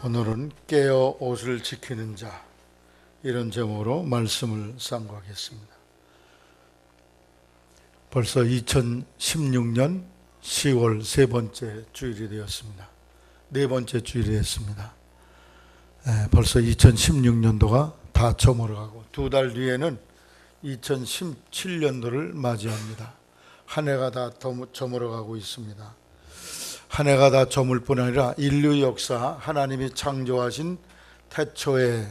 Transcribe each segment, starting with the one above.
오늘은 깨어 옷을 지키는 자, 이런 제목으로 말씀을 쌍구하겠습니다. 벌써 2016년 10월 세 번째 주일이 되었습니다. 네 번째 주일이 됐습니다. 벌써 2016년도가 다 저물어가고 두 달 뒤에는 2017년도를 맞이합니다. 한 해가 다 저물어가고 있습니다. 한 해가 다 저물 뿐 아니라 인류 역사, 하나님이 창조하신 태초의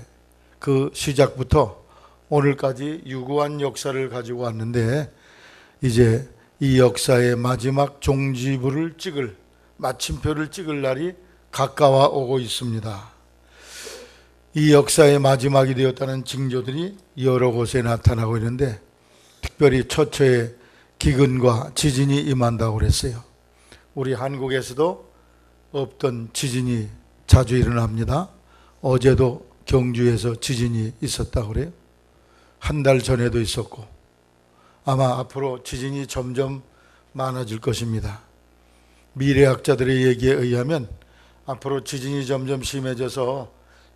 그 시작부터 오늘까지 유구한 역사를 가지고 왔는데, 이제 이 역사의 마지막 종지부를 찍을, 마침표를 찍을 날이 가까워 오고 있습니다. 이 역사의 마지막이 되었다는 징조들이 여러 곳에 나타나고 있는데, 특별히 처처에 기근과 지진이 임한다고 그랬어요. 우리 한국에서도 없던 지진이 자주 일어납니다. 어제도 경주에서 지진이 있었다고 그래요. 한 달 전에도 있었고, 아마 앞으로 지진이 점점 많아질 것입니다. 미래학자들의 얘기에 의하면 앞으로 지진이 점점 심해져서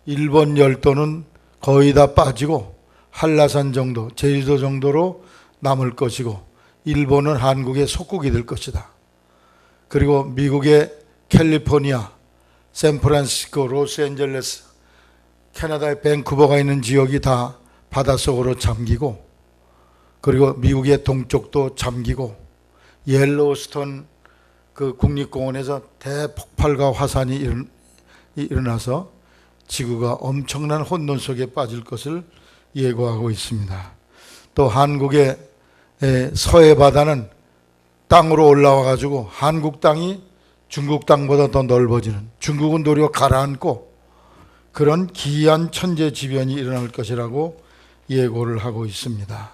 일본 열도는 거의 다 빠지고 한라산 정도, 제주도 정도로 남을 것이고, 일본은 한국의 속국이 될 것이다. 그리고 미국의 캘리포니아, 샌프란시스코, 로스앤젤레스, 캐나다의 밴쿠버가 있는 지역이 다 바닷속으로 잠기고, 그리고 미국의 동쪽도 잠기고, 옐로우스톤 그 국립공원에서 대폭발과 화산이 일어나서 지구가 엄청난 혼돈 속에 빠질 것을 예고하고 있습니다. 또 한국의 서해 바다는 땅으로 올라와 가지고 한국 땅이 중국 땅보다 더 넓어지는, 중국은 도리어 가라앉고 그런 기이한 천재지변이 일어날 것이라고 예고를 하고 있습니다.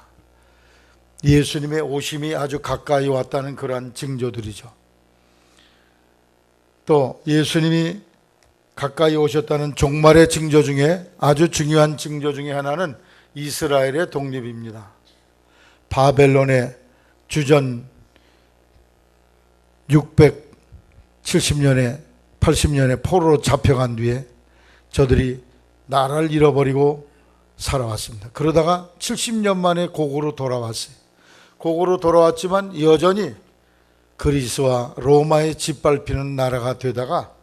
예수님의 오심이 아주 가까이 왔다는 그러한 징조들이죠. 또 예수님이 가까이 오셨다는 종말의 징조 중에 아주 중요한 징조 중에 하나는 이스라엘의 독립입니다. 바벨론의 주전 670년에 80년에 포로로 잡혀간 뒤에 저들이 나라를 잃어버리고 살아왔습니다. 그러다가 70년 만에 고국으로 돌아왔어요. 고국으로 돌아왔지만 여전히 그리스와 로마에 짓밟히는 나라가 되다가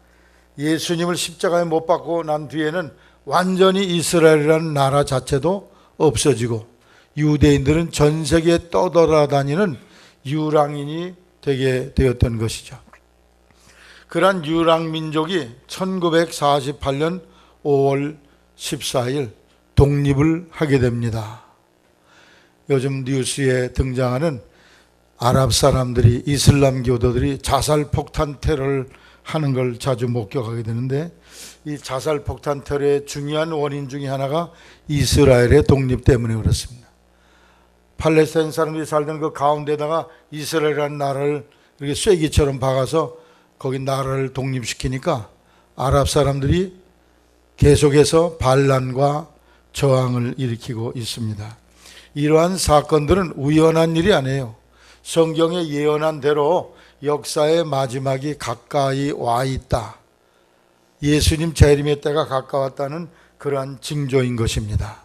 예수님을 십자가에 못 박고 난 뒤에는 완전히 이스라엘이라는 나라 자체도 없어지고 유대인들은 전 세계에 떠돌아다니는 유랑인이 되게 되었던 것이죠. 그러한 유랑 민족이 1948년 5월 14일 독립을 하게 됩니다. 요즘 뉴스에 등장하는 아랍 사람들이, 이슬람 교도들이 자살 폭탄 테러를 하는 걸 자주 목격하게 되는데, 이 자살 폭탄 테러의 중요한 원인 중에 하나가 이스라엘의 독립 때문에 그렇습니다. 팔레스타인 사람들이 살던 그 가운데다가 이스라엘이라는 나라를 이렇게 쐐기처럼 박아서 거기 나라를 독립시키니까 아랍 사람들이 계속해서 반란과 저항을 일으키고 있습니다. 이러한 사건들은 우연한 일이 아니에요. 성경에 예언한 대로 역사의 마지막이 가까이 와 있다. 예수님 재림의 때가 가까웠다는 그러한 징조인 것입니다.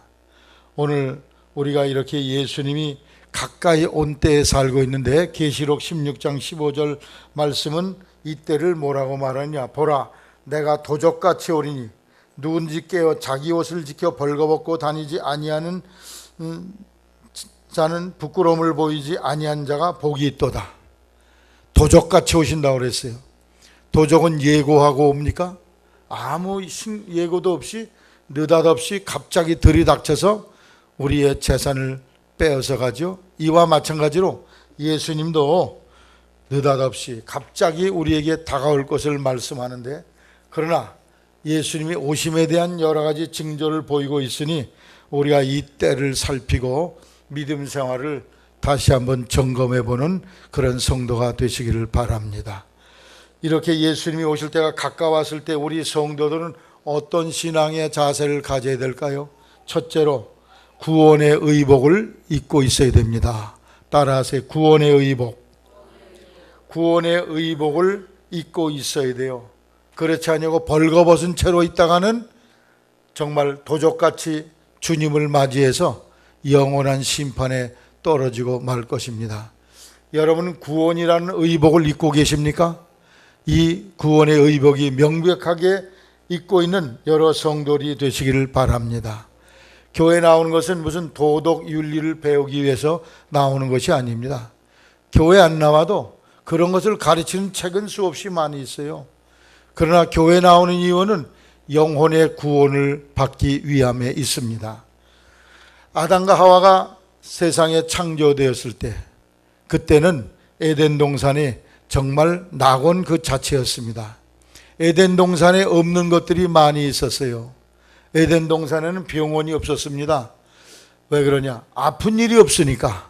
오늘 우리가 이렇게 예수님이 가까이 온 때에 살고 있는데, 계시록 16장 15절 말씀은 이 때를 뭐라고 말하냐? 보라, 내가 도적같이 오리니 누군지 깨어 자기 옷을 지켜 벌거벗고 다니지 아니하는 자는 부끄러움을 보이지 아니한 자가 복이 있도다. 도적같이 오신다고 그랬어요. 도적은 예고하고 옵니까? 아무 예고도 없이 느닷없이 갑자기 들이닥쳐서 우리의 재산을 빼앗아 가죠. 이와 마찬가지로 예수님도 느닷없이 갑자기 우리에게 다가올 것을 말씀하는데, 그러나 예수님이 오심에 대한 여러 가지 징조를 보이고 있으니 우리가 이 때를 살피고 믿음 생활을 다시 한번 점검해 보는 그런 성도가 되시기를 바랍니다. 이렇게 예수님이 오실 때가 가까웠을 때 우리 성도들은 어떤 신앙의 자세를 가져야 될까요? 첫째로 구원의 의복을 입고 있어야 됩니다. 따라하세요. 구원의 의복. 구원의 의복을 입고 있어야 돼요. 그렇지 아니고 벌거벗은 채로 있다가는 정말 도적같이 주님을 맞이해서 영원한 심판에 떨어지고 말 것입니다. 여러분, 구원이라는 의복을 입고 계십니까? 이 구원의 의복이 명백하게 입고 있는 여러 성도들이 되시기를 바랍니다. 교회 나오는 것은 무슨 도덕 윤리를 배우기 위해서 나오는 것이 아닙니다. 교회 안 나와도 그런 것을 가르치는 책은 수없이 많이 있어요. 그러나 교회 나오는 이유는 영혼의 구원을 받기 위함에 있습니다. 아담과 하와가 세상에 창조되었을 때, 그때는 에덴 동산이 정말 낙원 그 자체였습니다. 에덴 동산에 없는 것들이 많이 있었어요. 에덴 동산에는 병원이 없었습니다. 왜 그러냐? 아픈 일이 없으니까.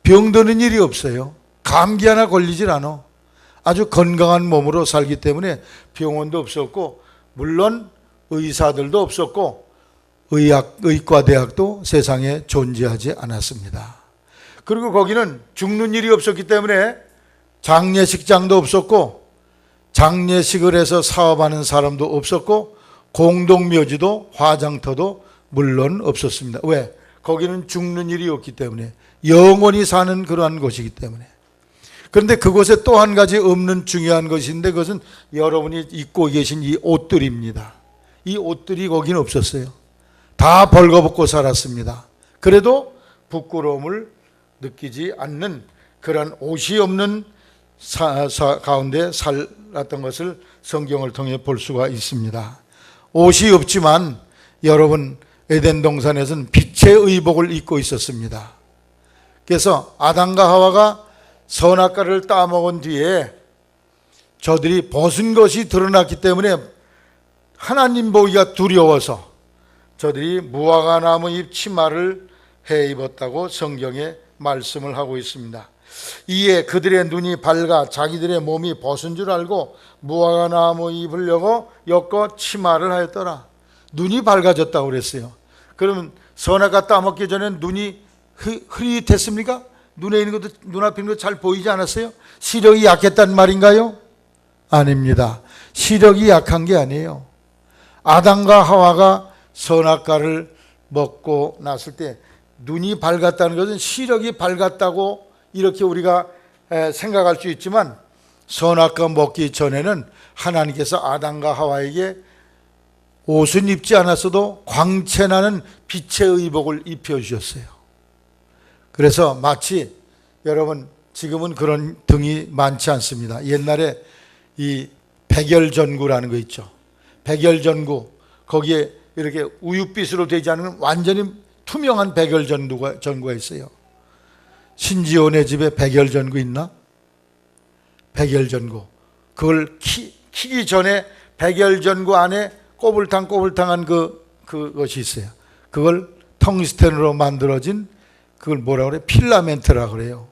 병드는 일이 없어요. 감기 하나 걸리질 않아. 아주 건강한 몸으로 살기 때문에 병원도 없었고, 물론 의사들도 없었고, 의과대학도 세상에 존재하지 않았습니다. 그리고 거기는 죽는 일이 없었기 때문에 장례식장도 없었고, 장례식을 해서 사업하는 사람도 없었고, 공동묘지도 화장터도 물론 없었습니다. 왜? 거기는 죽는 일이 없기 때문에, 영원히 사는 그러한 곳이기 때문에. 그런데 그곳에 또 한 가지 없는 중요한 것인데, 그것은 여러분이 입고 계신 이 옷들입니다. 이 옷들이 거기는 없었어요. 다 벌거벗고 살았습니다. 그래도 부끄러움을 느끼지 않는 그런 옷이 없는 가운데 살았던 것을 성경을 통해 볼 수가 있습니다. 옷이 없지만 여러분, 에덴 동산에서는 빛의 의복을 입고 있었습니다. 그래서 아담과 하와가 선악과를 따먹은 뒤에 저들이 벗은 것이 드러났기 때문에 하나님 보기가 두려워서 저들이 무화과 나무 잎 치마를 해 입었다고 성경에 말씀을 하고 있습니다. 이에 그들의 눈이 밝아 자기들의 몸이 벗은 줄 알고 무화과 나무 잎을 엮어 치마를 하였더라. 눈이 밝아졌다고 그랬어요. 그러면 선악과 따먹기 전에 눈이 흐릿했습니까? 눈에 있는 것도, 눈앞에 있는 것 잘 보이지 않았어요? 시력이 약했단 말인가요? 아닙니다. 시력이 약한 게 아니에요. 아담과 하와가 선악과를 먹고 났을 때 눈이 밝았다는 것은 시력이 밝았다고 이렇게 우리가 생각할 수 있지만, 선악과 먹기 전에는 하나님께서 아담과 하와에게 옷은 입지 않았어도 광채나는 빛의 의복을 입혀주셨어요. 그래서 마치 여러분, 지금은 그런 등이 많지 않습니다. 옛날에 이 백열전구라는 거 있죠. 백열전구, 거기에 이렇게 우윳빛으로 되지 않은 완전히 투명한 백열전구가 있어요. 신지원의 집에 백열전구 있나? 백열전구. 그걸 키기 전에 백열전구 안에 꼬불탕꼬불탕한 그것이 있어요. 그걸 텅스텐으로 만들어진, 그걸 뭐라 그래? 필라멘트라 그래요.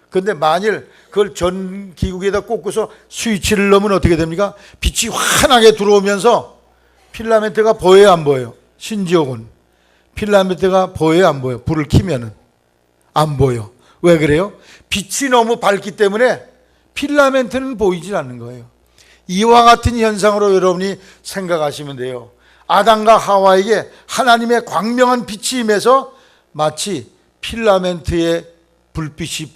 근데 만일 그걸 전기구에다 꽂고서 스위치를 넣으면 어떻게 됩니까? 빛이 환하게 들어오면서 필라멘트가 보여요, 안 보여요? 신지옥은 필라멘트가 보여요, 안 보여요? 불을 켜면은 안 보여. 왜 그래요? 빛이 너무 밝기 때문에 필라멘트는 보이질 않는 거예요. 이와 같은 현상으로 여러분이 생각하시면 돼요. 아담과 하와에게 하나님의 광명한 빛이 임해서 마치 필라멘트의 불빛이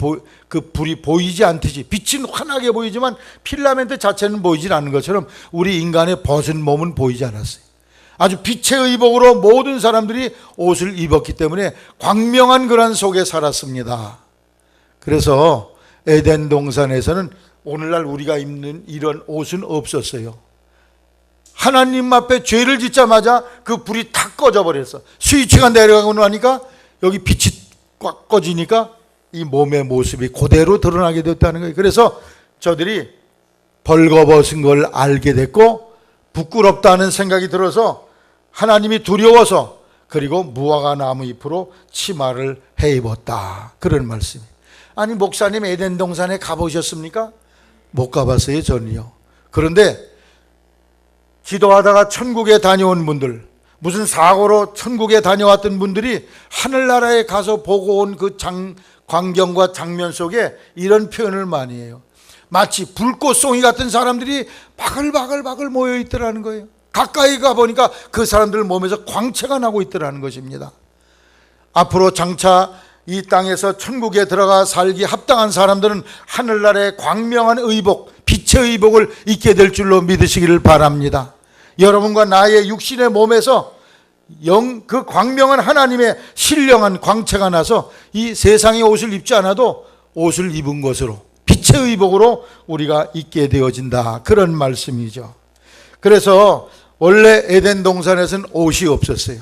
그 불이 보이지 않듯이, 빛은 환하게 보이지만 필라멘트 자체는 보이질 않는 것처럼 우리 인간의 벗은 몸은 보이지 않았어요. 아주 빛의 의복으로 모든 사람들이 옷을 입었기 때문에 광명한 그런 속에 살았습니다. 그래서 에덴 동산에서는 오늘날 우리가 입는 이런 옷은 없었어요. 하나님 앞에 죄를 짓자마자 그 불이 탁 꺼져 버렸어. 스위치가 내려가고 나니까 여기 빛이 꽉 꺼지니까 이 몸의 모습이 그대로 드러나게 됐다는 거예요. 그래서 저들이 벌거벗은 걸 알게 됐고 부끄럽다는 생각이 들어서 하나님이 두려워서, 그리고 무화과 나무 잎으로 치마를 해 입었다, 그런 말씀이에요. 아니, 목사님 에덴 동산에 가보셨습니까? 못 가봤어요, 저는요. 그런데 기도하다가 천국에 다녀온 분들, 무슨 사고로 천국에 다녀왔던 분들이 하늘나라에 가서 보고 온 그 광경과 장면 속에 이런 표현을 많이 해요. 마치 불꽃송이 같은 사람들이 바글바글 모여 있더라는 거예요. 가까이 가보니까 그 사람들 몸에서 광채가 나고 있더라는 것입니다. 앞으로 장차 이 땅에서 천국에 들어가 살기 합당한 사람들은 하늘나라의 광명한 의복, 빛의 의복을 입게 될 줄로 믿으시기를 바랍니다. 여러분과 나의 육신의 몸에서 그 광명한 하나님의 신령한 광채가 나서 이 세상의 옷을 입지 않아도 옷을 입은 것으로, 빛의 의복으로 우리가 입게 되어진다, 그런 말씀이죠. 그래서 원래 에덴 동산에서는 옷이 없었어요.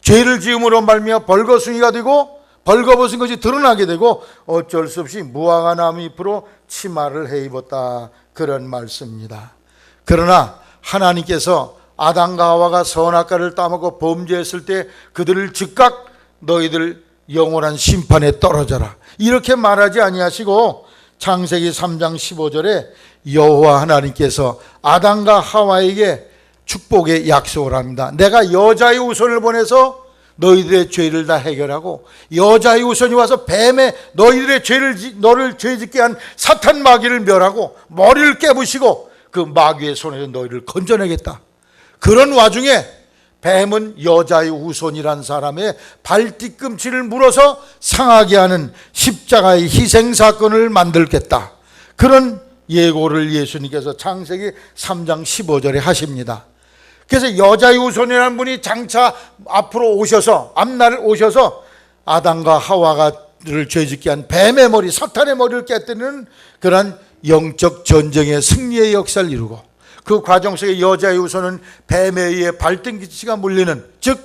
죄를 지음으로 말미암아 벌거숭이가 되고 벌거벗은 것이 드러나게 되고 어쩔 수 없이 무화과 나무 잎으로 치마를 해 입었다, 그런 말씀입니다. 그러나 하나님께서 아담과 하와가 선악과를 따먹고 범죄했을 때 그들을 즉각 너희들 영원한 심판에 떨어져라, 이렇게 말하지 아니하시고 창세기 3장 15절에 여호와 하나님께서 아담과 하와에게 축복의 약속을 합니다. 내가 여자의 후손을 보내서 너희들의 죄를 다 해결하고 여자의 후손이 와서 뱀에 너를 죄짓게 한 사탄 마귀를 멸하고 머리를 깨부시고 그 마귀의 손에서 너희를 건져내겠다. 그런 와중에 뱀은 여자의 후손이란 사람의 발뒤꿈치를 물어서 상하게 하는 십자가의 희생사건을 만들겠다, 그런 예고를 예수님께서 창세기 3장 15절에 하십니다. 그래서 여자의 후손이라는 분이 장차 앞으로 오셔서, 앞날 오셔서 아담과 하와가를 죄짓게 한 뱀의 머리, 사탄의 머리를 깨뜨리는 그런 영적 전쟁의 승리의 역사를 이루고, 그 과정 속에 여자의 후손은 뱀에 의해 발등기치가 물리는, 즉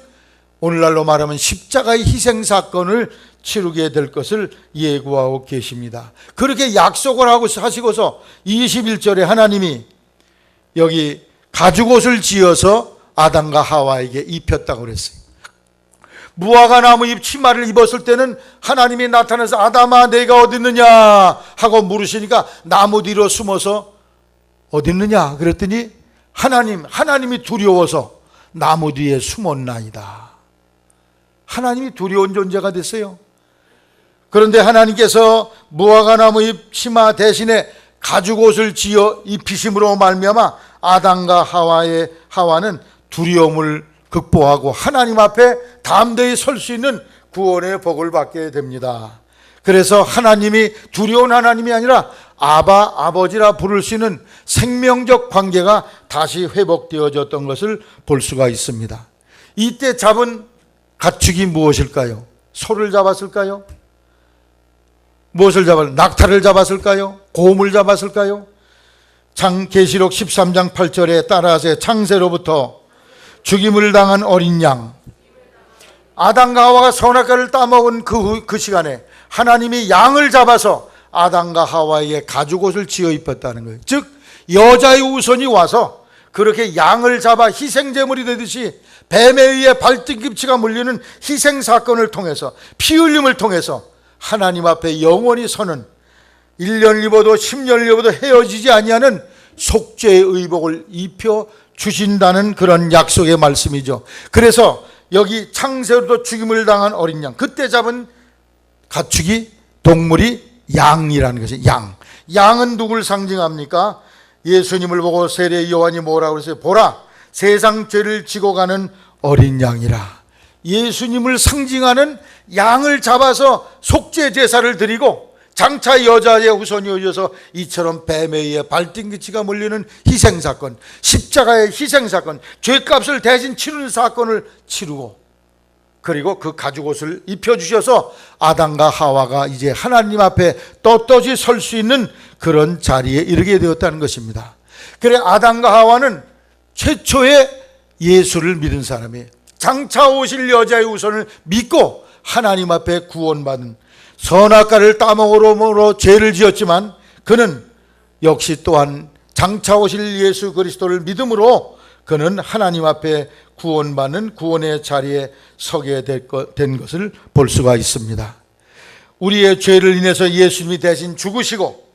오늘날로 말하면 십자가의 희생사건을 치르게 될 것을 예고하고 계십니다. 그렇게 약속을 하시고서 21절에 하나님이 여기 가죽옷을 지어서 아담과 하와에게 입혔다고 그랬어요. 무화과 나무 잎 치마를 입었을 때는 하나님이 나타나서 아담아 내가 어디 있느냐 하고 물으시니까 나무 뒤로 숨어서 어디 있느냐 그랬더니 하나님이 두려워서 나무 뒤에 숨었나이다. 하나님이 두려운 존재가 됐어요. 그런데 하나님께서 무화과 나무 잎 치마 대신에 가죽옷을 지어 입히심으로 말미암아 아담과 하와는 두려움을 극복하고 하나님 앞에 담대히 설 수 있는 구원의 복을 받게 됩니다. 그래서 하나님이 두려운 하나님이 아니라 아버지라 부를 수 있는 생명적 관계가 다시 회복되어졌던 것을 볼 수가 있습니다. 이때 잡은 가축이 무엇일까요? 소를 잡았을까요? 무엇을 낙타를 잡았을까요? 곰을 잡았을까요? 계시록 13장 8절에 따라하세요. 창세로부터 죽임을 당한 어린 양, 아담과 하와가 선악과를 따먹은 그 시간에 하나님이 양을 잡아서 아담과 하와에게 가죽옷을 지어 입혔다는 거예요. 즉 여자의 후손이 와서 그렇게 양을 잡아 희생제물이 되듯이 뱀에 의해 발등기치가 물리는 희생사건을 통해서, 피 흘림을 통해서 하나님 앞에 영원히 서는, 1년 입어도 10년 입어도 헤어지지 아니하는 속죄의 의복을 입혀 주신다는 그런 약속의 말씀이죠. 그래서 여기 창세로부터 죽임을 당한 어린 양, 그때 잡은 가축이, 동물이 양이라는 것이에요. 양은 누굴 상징합니까? 예수님을 보고 세례 요한이 뭐라고 그랬어요? 보라, 세상 죄를 지고 가는 어린 양이라. 예수님을 상징하는 양을 잡아서 속죄 제사를 드리고 장차 여자의 후손이 오셔서 이처럼 뱀에 의해 발등기치가 물리는 희생사건, 십자가의 희생사건, 죄값을 대신 치르는 사건을 치르고, 그리고 그 가죽옷을 입혀주셔서 아담과 하와가 이제 하나님 앞에 떳떳이 설 수 있는 그런 자리에 이르게 되었다는 것입니다. 그래 아담과 하와는 최초의 예수를 믿은 사람이에요. 장차 오실 여자의 후손을 믿고 하나님 앞에 구원받은, 선악과를 따먹으로 죄를 지었지만 그는 역시 또한 장차 오실 예수 그리스도를 믿음으로 그는 하나님 앞에 구원받는 구원의 자리에 서게 된 것을 볼 수가 있습니다. 우리의 죄를 인해서 예수님이 대신 죽으시고,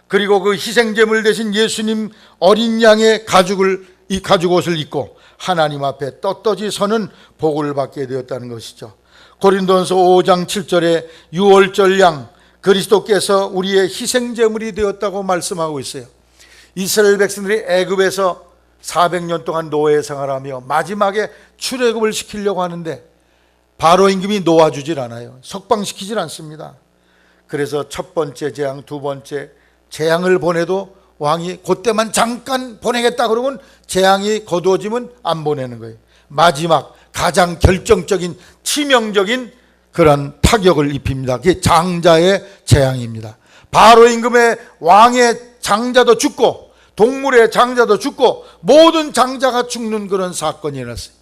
그리고 그 희생제물 대신 예수님 어린 양의 가죽옷을 입고 하나님 앞에 떳떳이 서는 복을 받게 되었다는 것이죠. 고린도전서 5장 7절에 유월절 양, 그리스도께서 우리의 희생제물이 되었다고 말씀하고 있어요. 이스라엘 백성들이 애굽에서 400년 동안 노예 생활하며 마지막에 출애굽을 시키려고 하는데 바로 임금이 놓아주질 않아요. 석방시키질 않습니다. 그래서 첫 번째 재앙, 두 번째 재앙을 보내도 왕이 그때만 잠깐 보내겠다 그러면 재앙이 거두어지면 안 보내는 거예요. 마지막 가장 결정적인 치명적인 그런 타격을 입힙니다. 그게 장자의 재앙입니다. 바로 임금의 왕의 장자도 죽고 동물의 장자도 죽고 모든 장자가 죽는 그런 사건이 일어났어요.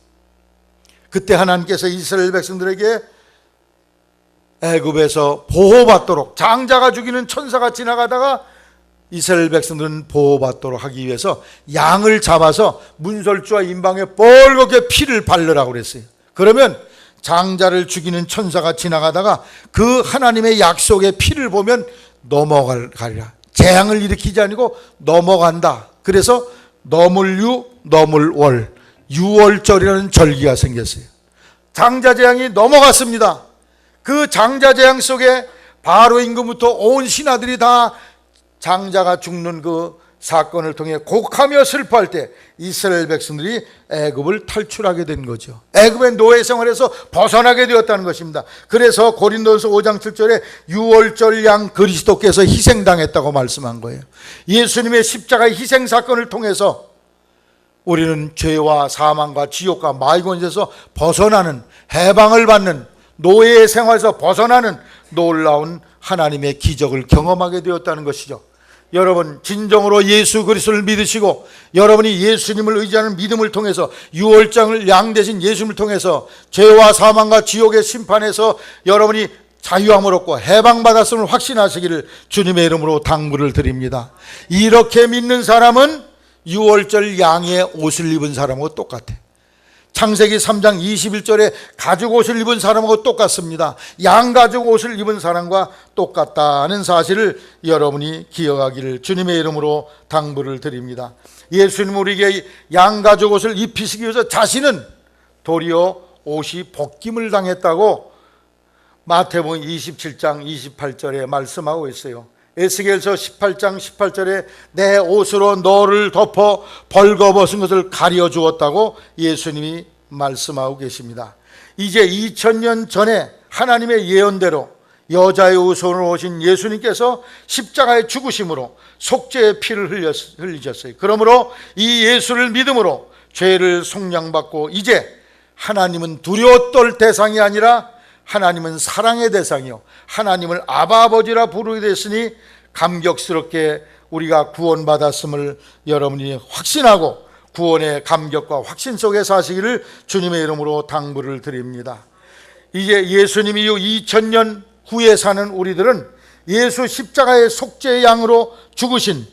그때 하나님께서 이스라엘 백성들에게 애굽에서 보호받도록, 장자가 죽이는 천사가 지나가다가 이스라엘 백성들은 보호받도록 하기 위해서 양을 잡아서 문설주와 임방에 뻘겋게 피를 바르라고 그랬어요. 그러면 장자를 죽이는 천사가 지나가다가 그 하나님의 약속의 피를 보면 넘어가리라. 재앙을 일으키지 아니고 넘어간다. 그래서 너물유, 너물월, 유월절이라는 절기가 생겼어요. 장자재앙이 넘어갔습니다. 그 장자재앙 속에 바로 임금부터 온 신하들이 다 장자가 죽는 그 사건을 통해 곡하며 슬퍼할 때 이스라엘 백성들이 애굽을 탈출하게 된 거죠. 애굽의 노예 생활에서 벗어나게 되었다는 것입니다. 그래서 고린도전서 5장 7절에 유월절 양 그리스도께서 희생당했다고 말씀한 거예요. 예수님의 십자가의 희생 사건을 통해서 우리는 죄와 사망과 지옥과 마귀권에서 벗어나는, 해방을 받는, 노예의 생활에서 벗어나는 놀라운 하나님의 기적을 경험하게 되었다는 것이죠. 여러분, 진정으로 예수 그리스도를 믿으시고 여러분이 예수님을 의지하는 믿음을 통해서 유월장을 양 대신 예수님을 통해서 죄와 사망과 지옥의 심판에서 여러분이 자유함을 얻고 해방받았음을 확신하시기를 주님의 이름으로 당부를 드립니다. 이렇게 믿는 사람은 유월절 양의 옷을 입은 사람하고 똑같아. 창세기 3장 21절에 가죽 옷을 입은 사람하고 똑같습니다. 양 가죽 옷을 입은 사람과 똑같다는 사실을 여러분이 기억하기를 주님의 이름으로 당부를 드립니다. 예수님 우리에게 양 가죽 옷을 입히시기 위해서 자신은 도리어 옷이 벗김을 당했다고 마태복음 27장 28절에 말씀하고 있어요. 에스겔서 18장 18절에 내 옷으로 너를 덮어 벌거벗은 것을 가려 주었다고 예수님이 말씀하고 계십니다. 이제 2000년 전에 하나님의 예언대로 여자의 우선으로 오신 예수님께서 십자가의 죽으심으로 속죄의 피를 흘리셨어요. 그러므로 이 예수를 믿음으로 죄를 속량받고 이제 하나님은 두려워 떨 대상이 아니라 하나님은 사랑의 대상이요 하나님을 아바 아버지라 부르게 됐으니 감격스럽게 우리가 구원받았음을 여러분이 확신하고 구원의 감격과 확신 속에 사시기를 주님의 이름으로 당부를 드립니다. 이제 예수님 이후 2000년 후에 사는 우리들은 예수 십자가의 속죄의 양으로 죽으신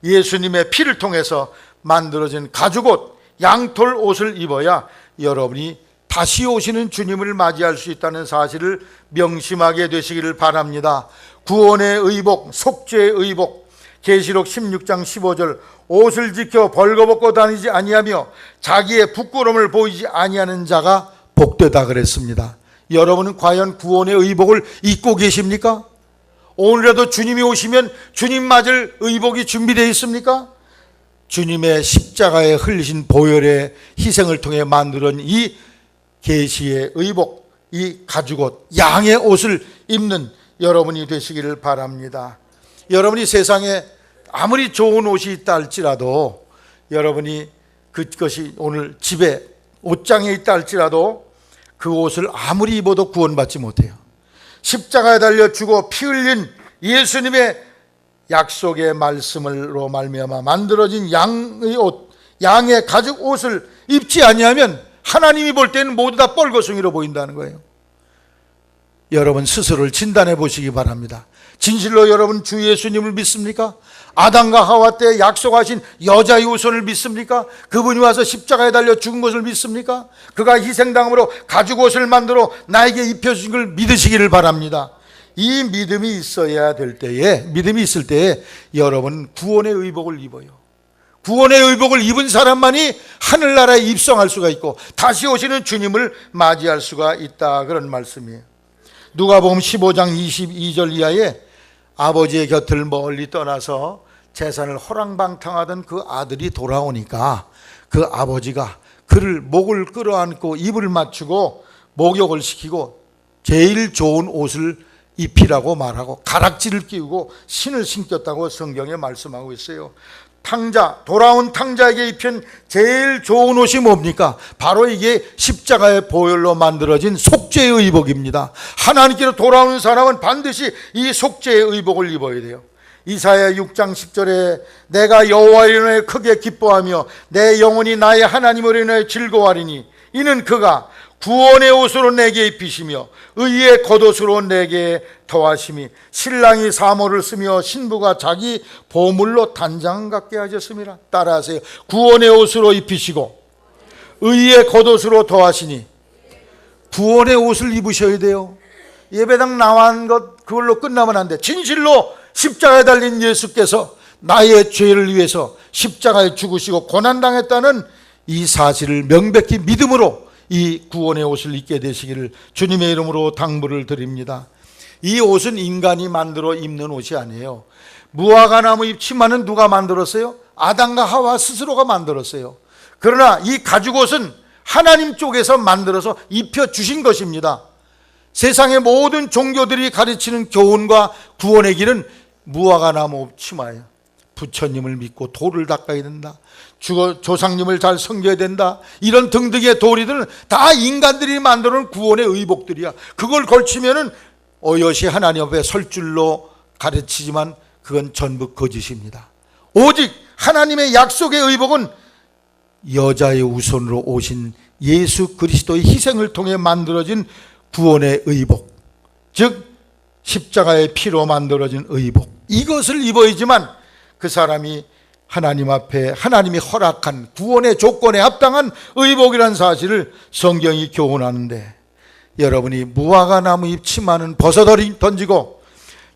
예수님의 피를 통해서 만들어진 가죽옷, 양털 옷을 입어야 여러분이 다시 오시는 주님을 맞이할 수 있다는 사실을 명심하게 되시기를 바랍니다. 구원의 의복, 속죄의 의복, 계시록 16장 15절 옷을 지켜 벌거벗고 다니지 아니하며 자기의 부끄러움을 보이지 아니하는 자가 복되다 그랬습니다. 여러분은 과연 구원의 의복을 입고 계십니까? 오늘이라도 주님이 오시면 주님 맞을 의복이 준비되어 있습니까? 주님의 십자가에 흘리신 보혈의 희생을 통해 만들어진 이 계시의 의복, 이 가죽옷, 양의 옷을 입는 여러분이 되시기를 바랍니다. 여러분이 세상에 아무리 좋은 옷이 있다 할지라도 여러분이 그것이 오늘 집에 옷장에 있다 할지라도 그 옷을 아무리 입어도 구원받지 못해요. 십자가에 달려 죽어 피 흘린 예수님의 약속의 말씀으로 말미암아 만들어진 양의 옷, 양의 가죽 옷을 입지 아니하면 하나님이 볼 때는 모두 다 뻘거숭이로 보인다는 거예요. 여러분 스스로를 진단해 보시기 바랍니다. 진실로 여러분 주 예수님을 믿습니까? 아담과 하와 때 약속하신 여자의 우선을 믿습니까? 그분이 와서 십자가에 달려 죽은 것을 믿습니까? 그가 희생당함으로 가죽 옷을 만들어 나에게 입혀주신 걸 믿으시기를 바랍니다. 이 믿음이 있어야 될 때에, 믿음이 있을 때에 여러분 구원의 의복을 입어요. 구원의 의복을 입은 사람만이 하늘나라에 입성할 수가 있고 다시 오시는 주님을 맞이할 수가 있다, 그런 말씀이에요. 누가복음 15장 22절 이하에 아버지의 곁을 멀리 떠나서 재산을 호랑방탕하던 그 아들이 돌아오니까 그 아버지가 그를 목을 끌어안고 입을 맞추고 목욕을 시키고 제일 좋은 옷을 입히라고 말하고 가락지를 끼우고 신을 신겼다고 성경에 말씀하고 있어요. 돌아온 탕자에게 입힌 제일 좋은 옷이 뭡니까? 바로 이게 십자가의 보혈로 만들어진 속죄의 의복입니다. 하나님께로 돌아오는 사람은 반드시 이 속죄의 의복을 입어야 돼요. 이사야 6장 10절에 내가 여호와로 인하여 크게 기뻐하며 내 영혼이 나의 하나님으로 인하여 즐거워하리니 이는 그가 구원의 옷으로 내게 입히시며 의의 겉옷으로 내게 더하심이 신랑이 사모를 쓰며 신부가 자기 보물로 단장 같게 하셨습니다. 따라하세요. 구원의 옷으로 입히시고 의의 겉옷으로 더하시니. 구원의 옷을 입으셔야 돼요. 예배당 나온 것 그걸로 끝나면 안 돼. 진실로 십자가에 달린 예수께서 나의 죄를 위해서 십자가에 죽으시고 고난당했다는 이 사실을 명백히 믿음으로 이 구원의 옷을 입게 되시기를 주님의 이름으로 당부를 드립니다. 이 옷은 인간이 만들어 입는 옷이 아니에요. 무화과나무 잎 치마는 누가 만들었어요? 아담과 하와 스스로가 만들었어요. 그러나 이 가죽옷은 하나님 쪽에서 만들어서 입혀주신 것입니다. 세상의 모든 종교들이 가르치는 교훈과 구원의 길은 무화과나무 치마예요. 부처님을 믿고 도를 닦아야 된다. 조상님을 잘 섬겨야 된다. 이런 등등의 도리들은 다 인간들이 만들어 놓은 구원의 의복들이야. 그걸 걸치면은 어여시 하나님 앞에 설 줄로 가르치지만 그건 전부 거짓입니다. 오직 하나님의 약속의 의복은 여자의 우선으로 오신 예수 그리스도의 희생을 통해 만들어진 구원의 의복, 즉 십자가의 피로 만들어진 의복, 이것을 입어야지만 그 사람이 하나님 앞에 하나님이 허락한 구원의 조건에 합당한 의복이라는 사실을 성경이 교훈하는데, 여러분이 무화과나무 잎 치마는 벗어 던지고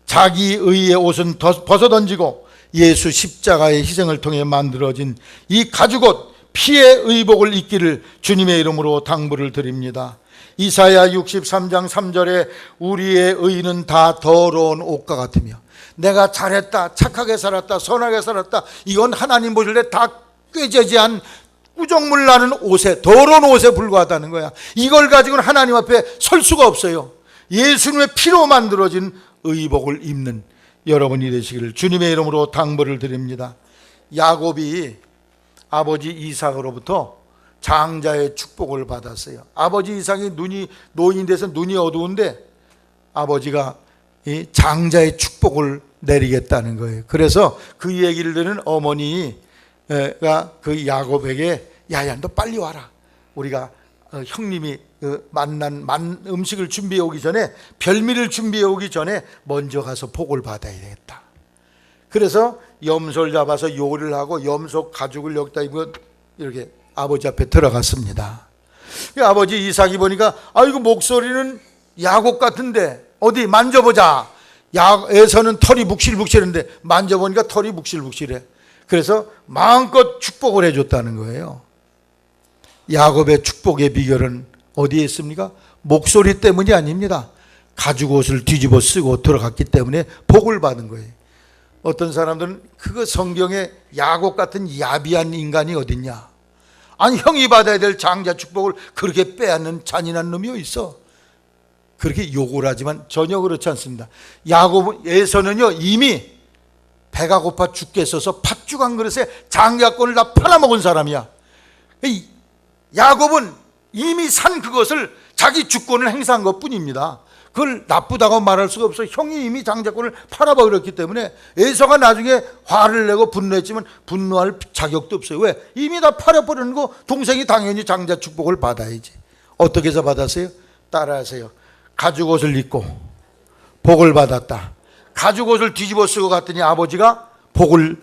자기 의의 옷은 벗어 던지고 예수 십자가의 희생을 통해 만들어진 이 가죽옷 피의 의복을 입기를 주님의 이름으로 당부를 드립니다. 이사야 63장 3절에 우리의 의는 다 더러운 옷과 같으며 내가 잘했다, 착하게 살았다, 선하게 살았다, 이건 하나님 보실 때 다 꾀저지한 꾸정물 나는 옷에, 더러운 옷에 불과하다는 거야. 이걸 가지고는 하나님 앞에 설 수가 없어요. 예수님의 피로 만들어진 의복을 입는 여러분이 되시기를 주님의 이름으로 당부를 드립니다. 야곱이 아버지 이삭으로부터 장자의 축복을 받았어요. 아버지 이삭이 노인이 돼서 눈이 어두운데 아버지가 이 장자의 축복을 내리겠다는 거예요. 그래서 그 얘기를 들은 어머니가 그 야곱에게 야야 너 빨리 와라. 우리가 형님이 만난 음식을 준비해 오기 전에, 별미를 준비해 오기 전에 먼저 가서 복을 받아야 되겠다. 그래서 염소를 잡아서 요리를 하고 염소 가죽을 여기다 입고 이렇게 아버지 앞에 들어갔습니다. 아버지 이삭이 보니까 이거 목소리는 야곱 같은데 어디 만져보자. 에서는 털이 묵실묵실한데 만져보니까 털이 묵실묵실해. 그래서 마음껏 축복을 해줬다는 거예요. 야곱의 축복의 비결은 어디에 있습니까? 목소리 때문이 아닙니다. 가죽옷을 뒤집어 쓰고 들어갔기 때문에 복을 받은 거예요. 어떤 사람들은 그거 성경에 야곱 같은 야비한 인간이 어딨냐, 아니 형이 받아야 될 장자 축복을 그렇게 빼앗는 잔인한 놈이 어디 있어, 그렇게 욕을 하지만 전혀 그렇지 않습니다. 에서는요 이미 배가 고파 죽겠어서 팥죽 한 그릇에 장자권을 다 팔아먹은 사람이야. 야곱은 이미 산 그것을 자기 주권을 행사한 것 뿐입니다. 그걸 나쁘다고 말할 수가 없어. 형이 이미 장자권을 팔아버렸기 때문에 에서가 나중에 화를 내고 분노했지만 분노할 자격도 없어요. 왜? 이미 다 팔아버리는 거 동생이 당연히 장자 축복을 받아야지. 어떻게 해서 받았어요? 따라하세요. 가죽옷을 입고 복을 받았다. 가죽옷을 뒤집어 쓰고 갔더니 아버지가 복을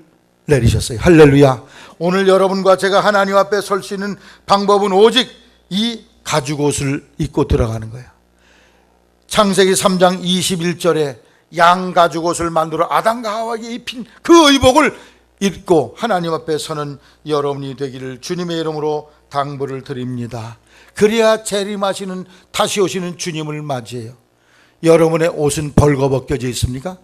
내리셨어요. 할렐루야. 오늘 여러분과 제가 하나님 앞에 설 수 있는 방법은 오직 이 가죽옷을 입고 들어가는 거예요. 창세기 3장 21절에 양 가죽옷을 만들어 아담과 하와에게 입힌 그 의복을 입고 하나님 앞에 서는 여러분이 되기를 주님의 이름으로 당부를 드립니다. 그래야 재림하시는 다시 오시는 주님을 맞이해요. 여러분의 옷은 벌거벗겨져 있습니까?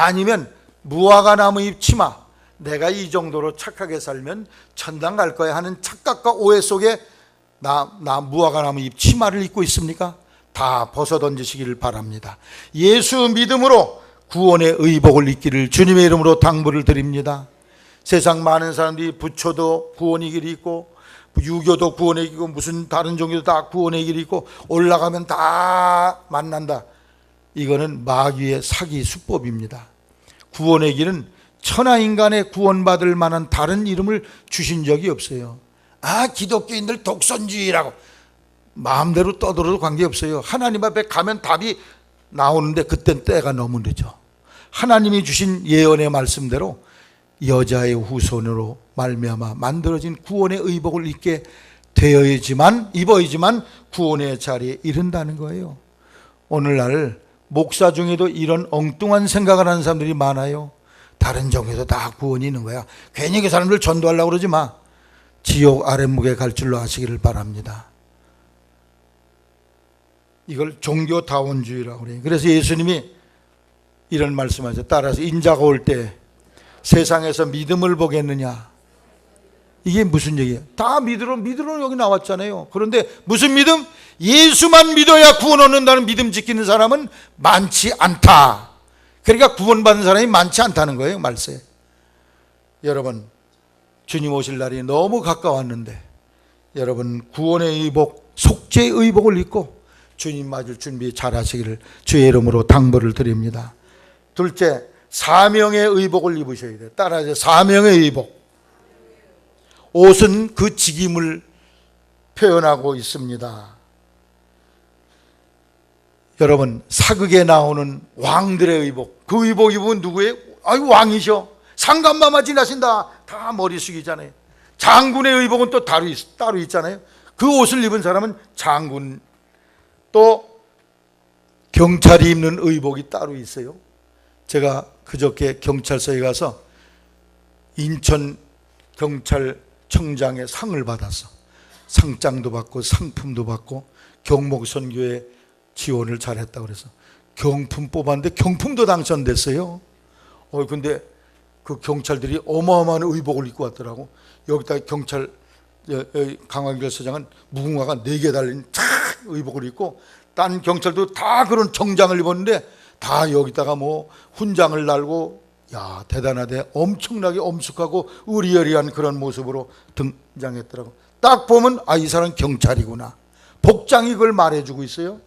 아니면 무화과 나무 잎 치마, 내가 이 정도로 착하게 살면 천당 갈 거야 하는 착각과 오해 속에 나 무화과 나무 잎 치마를 입고 있습니까? 다 벗어던지시기를 바랍니다. 예수 믿음으로 구원의 의복을 입기를 주님의 이름으로 당부를 드립니다. 세상 많은 사람들이 부처도 구원의 길이 있고 유교도 구원의 길이 있고 무슨 다른 종교도 다 구원의 길이 있고 올라가면 다 만난다. 이거는 마귀의 사기 수법입니다. 구원의 길은 천하인간의 구원받을 만한 다른 이름을 주신 적이 없어요. 기독교인들 독선주의라고 마음대로 떠들어도 관계없어요. 하나님 앞에 가면 답이 나오는데 그땐 때가 너무 늦어. 하나님이 주신 예언의 말씀대로 여자의 후손으로 말미암아 만들어진 구원의 의복을 입게 입어야지만 구원의 자리에 이른다는 거예요. 오늘날 목사 중에도 이런 엉뚱한 생각을 하는 사람들이 많아요. 다른 종교도 다 구원이 있는 거야. 괜히 그 사람들 전도하려고 그러지 마. 지옥 아랫목에 갈 줄로 아시기를 바랍니다. 이걸 종교다원주의라고 그래요. 그래서 예수님이 이런 말씀하셨어요. 따라서 인자가 올 때 세상에서 믿음을 보겠느냐. 이게 무슨 얘기예요? 다 믿으러 여기 나왔잖아요. 그런데 무슨 믿음? 예수만 믿어야 구원 얻는다는 믿음 지키는 사람은 많지 않다. 그러니까 구원받는 사람이 많지 않다는 거예요, 말세. 여러분, 주님 오실 날이 너무 가까웠는데 여러분 구원의 의복, 속죄의 의복을 입고 주님 맞을 준비 잘 하시기를 주의 이름으로 당부를 드립니다. 둘째, 사명의 의복을 입으셔야 돼요. 따라하세요. 사명의 의복. 옷은 그 직임을 표현하고 있습니다. 여러분, 사극에 나오는 왕들의 의복, 그 의복 입으면 누구예요? 왕이셔. 상간마마 지나신다. 다 머리 숙이잖아요. 장군의 의복은 또 따로 있잖아요. 그 옷을 입은 사람은 장군. 또 경찰이 입는 의복이 따로 있어요. 제가 그저께 경찰서에 가서 인천 경찰청장의 상을 받았어. 상장도 받고 상품도 받고 경목선교에 지원을 잘했다고 그래서 경품 뽑았는데 경품도 당첨됐어요. 근데 그 경찰들이 어마어마한 의복을 입고 왔더라고. 여기다 경찰 강화경찰서장은 무궁화가 4개 달린 의복을 입고 딴 경찰도 다 그런 정장을 입었는데 다 여기다가 뭐 훈장을 달고, 야 대단하대. 엄청나게 엄숙하고 의리여리한 그런 모습으로 등장했더라고. 딱 보면 이 사람 경찰이구나. 복장이 그걸 말해주고 있어요.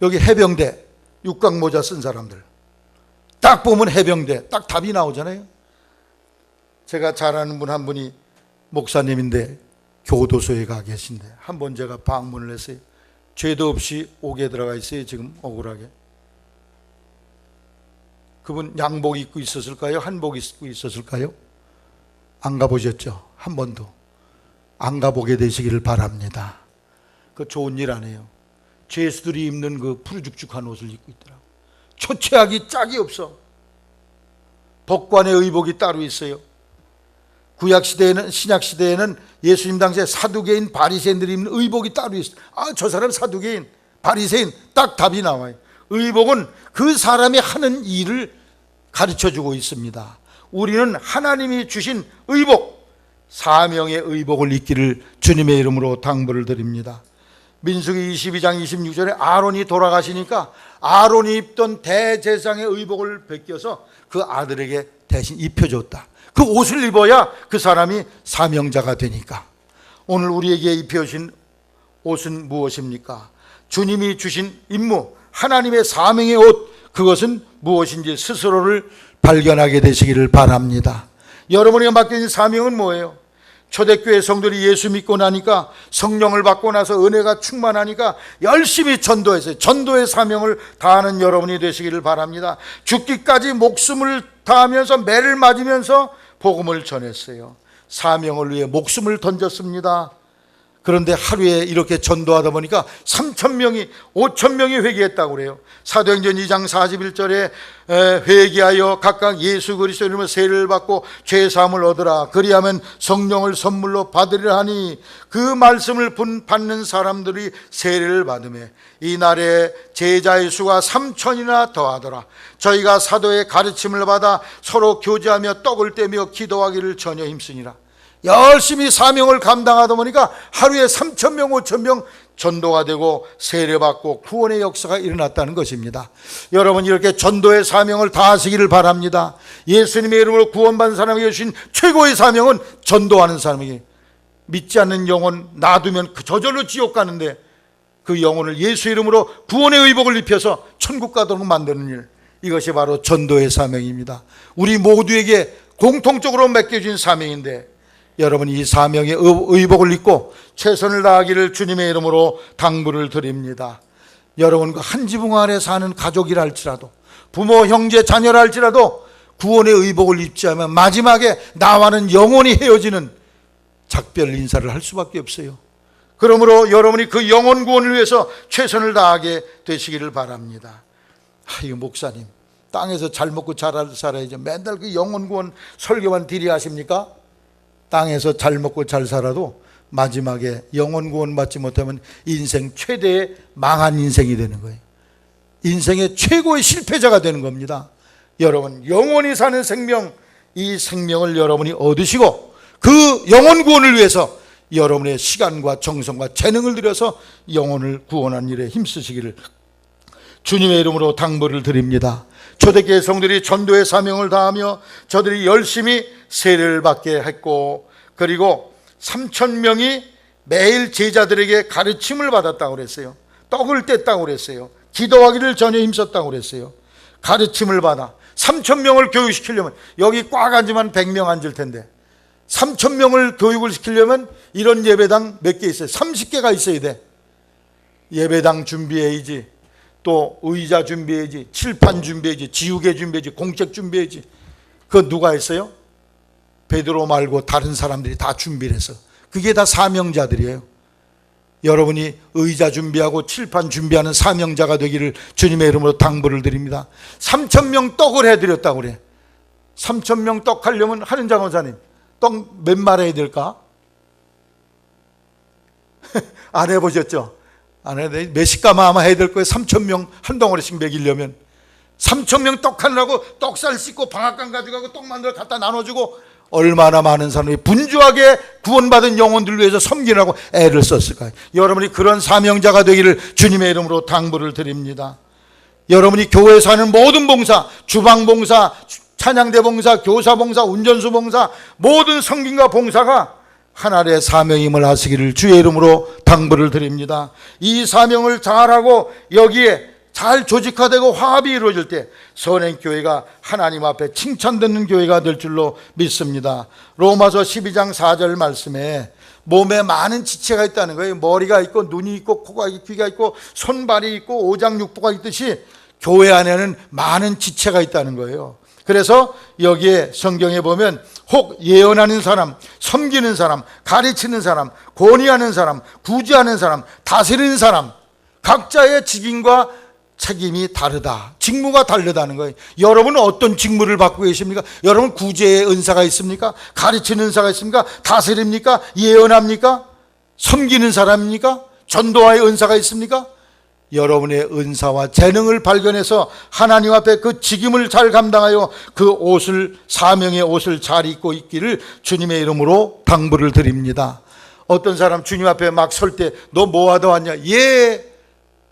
여기 해병대 육각모자 쓴 사람들 딱 보면 해병대, 딱 답이 나오잖아요. 제가 잘 아는 분 한 분이 목사님인데 교도소에 가 계신데 한번 제가 방문을 했어요. 죄도 없이 옥에 들어가 있어요. 지금 억울하게. 그분 양복 입고 있었을까요? 한복 입고 있었을까요? 안 가보셨죠? 한 번도 안 가보게 되시기를 바랍니다. 그 좋은 일 안 해요. 죄수들이 입는 그 푸르죽죽한 옷을 입고 있더라고. 초췌하기 짝이 없어. 법관의 의복이 따로 있어요. 구약시대에는, 신약시대에는 예수님 당시에 사두개인 바리새인들이 입는 의복이 따로 있어요. 저 사람 사두개인, 바리새인, 딱 답이 나와요. 의복은 그 사람이 하는 일을 가르쳐주고 있습니다. 우리는 하나님이 주신 의복, 사명의 의복을 입기를 주님의 이름으로 당부를 드립니다. 민수기 22장 26절에 아론이 돌아가시니까 아론이 입던 대제사장의 의복을 벗겨서 그 아들에게 대신 입혀줬다. 그 옷을 입어야 그 사람이 사명자가 되니까. 오늘 우리에게 입혀주신 옷은 무엇입니까? 주님이 주신 임무, 하나님의 사명의 옷, 그것은 무엇인지 스스로를 발견하게 되시기를 바랍니다. 여러분에게 맡겨진 사명은 뭐예요? 초대교회 성도들이 예수 믿고 나니까, 성령을 받고 나서 은혜가 충만하니까 열심히 전도했어요. 전도의 사명을 다하는 여러분이 되시기를 바랍니다. 죽기까지 목숨을 다하면서 매를 맞으면서 복음을 전했어요. 사명을 위해 목숨을 던졌습니다. 그런데 하루에 이렇게 전도하다 보니까 3,000명이 5,000명이 회개했다고 그래요. 사도행전 2장 41절에 회개하여 각각 예수 그리스도 이름으로 세례를 받고 죄 사함을 얻으라. 그리하면 성령을 선물로 받으리라 하니, 그 말씀을 받는 사람들이 세례를 받으며 이날에 제자의 수가 3,000이나 더하더라. 저희가 사도의 가르침을 받아 서로 교제하며 떡을 떼며 기도하기를 전혀 힘쓰니라. 열심히 사명을 감당하다 보니까 하루에 3,000명 5,000명 전도가 되고 세례받고 구원의 역사가 일어났다는 것입니다. 여러분, 이렇게 전도의 사명을 다하시기를 바랍니다. 예수님의 이름으로 구원받은 사람에게 주신 최고의 사명은 전도하는 사람에게, 믿지 않는 영혼 놔두면 저절로 지옥 가는데 그 영혼을 예수 이름으로 구원의 의복을 입혀서 천국 가도록 만드는 일, 이것이 바로 전도의 사명입니다. 우리 모두에게 공통적으로 맡겨진 사명인데, 여러분 이 사명의 의복을 입고 최선을 다하기를 주님의 이름으로 당부를 드립니다. 여러분 한 지붕 아래 사는 가족이라 할지라도, 부모, 형제, 자녀라 할지라도 구원의 의복을 입지 않으면 마지막에 나와는 영원히 헤어지는 작별 인사를 할 수밖에 없어요. 그러므로 여러분이 그 영혼 구원을 위해서 최선을 다하게 되시기를 바랍니다. 이거 목사님, 땅에서 잘 먹고 잘 살아야죠. 맨날 그 영혼 구원 설교만 딜이하십니까? 땅에서 잘 먹고 잘 살아도 마지막에 영혼 구원 받지 못하면 인생 최대의 망한 인생이 되는 거예요. 인생의 최고의 실패자가 되는 겁니다. 여러분, 영원히 사는 생명, 이 생명을 여러분이 얻으시고 그 영혼 구원을 위해서 여러분의 시간과 정성과 재능을 들여서 영혼을 구원하는 일에 힘쓰시기를 주님의 이름으로 당부를 드립니다. 초대교회 성들이 전도의 사명을 다하며 저들이 열심히 세례를 받게 했고, 그리고 3,000명이 매일 제자들에게 가르침을 받았다고 그랬어요. 떡을 뗐다고 그랬어요. 기도하기를 전혀 힘썼다고 그랬어요. 가르침을 받아 3,000명을 교육시키려면, 여기 꽉 앉으면 100명 앉을 텐데 3,000명을 교육을 시키려면 이런 예배당 몇 개 있어요? 30개가 있어야 돼. 예배당 준비해야지, 또 의자 준비해야지, 칠판 준비해야지, 지우개 준비해야지, 공책 준비해야지. 그거 누가 했어요? 베드로 말고 다른 사람들이 다 준비를 해서. 그게 다 사명자들이에요. 여러분이 의자 준비하고 칠판 준비하는 사명자가 되기를 주님의 이름으로 당부를 드립니다. 3,000명 떡을 해드렸다고 그래. 3,000명 떡 하려면 하는 장원사님, 떡 몇 마리 해야 될까? 안 해보셨죠? 안 해도 몇십 가마 아마 해야 될 거예요. 3,000명 한 덩어리씩 먹이려면. 3,000명 떡 하느라고 떡살 씻고 방앗간 가져가고 떡 만들어 갖다 나눠주고, 얼마나 많은 사람이 분주하게 구원받은 영혼들을 위해서 섬기라고 애를 썼을까요? 여러분이 그런 사명자가 되기를 주님의 이름으로 당부를 드립니다. 여러분이 교회에서 하는 모든 봉사, 주방봉사, 찬양대 봉사, 교사 봉사, 운전수 봉사, 모든 성김과 봉사가 하나님의 사명임을 아시기를 주의 이름으로 당부를 드립니다. 이 사명을 잘하고 여기에 잘 조직화되고 화합이 이루어질 때 선행교회가 하나님 앞에 칭찬듣는 교회가 될 줄로 믿습니다. 로마서 12장 4절 말씀에 몸에 많은 지체가 있다는 거예요. 머리가 있고 눈이 있고 코가 있고 귀가 있고 손발이 있고 오장육부가 있듯이 교회 안에는 많은 지체가 있다는 거예요. 그래서 여기에 성경에 보면 혹 예언하는 사람, 섬기는 사람, 가르치는 사람, 권위하는 사람, 구제하는 사람, 다스리는 사람, 각자의 직임과 책임이 다르다. 직무가 다르다는 거예요. 여러분은 어떤 직무를 받고 계십니까? 여러분 구제의 은사가 있습니까? 가르치는 은사가 있습니까? 다스립니까? 예언합니까? 섬기는 사람입니까? 전도와의 은사가 있습니까? 여러분의 은사와 재능을 발견해서 하나님 앞에 그 직임을 잘 감당하여 그 옷을, 사명의 옷을 잘 입고 있기를 주님의 이름으로 당부를 드립니다. 어떤 사람 주님 앞에 막 설 때 너 뭐 하다 왔냐?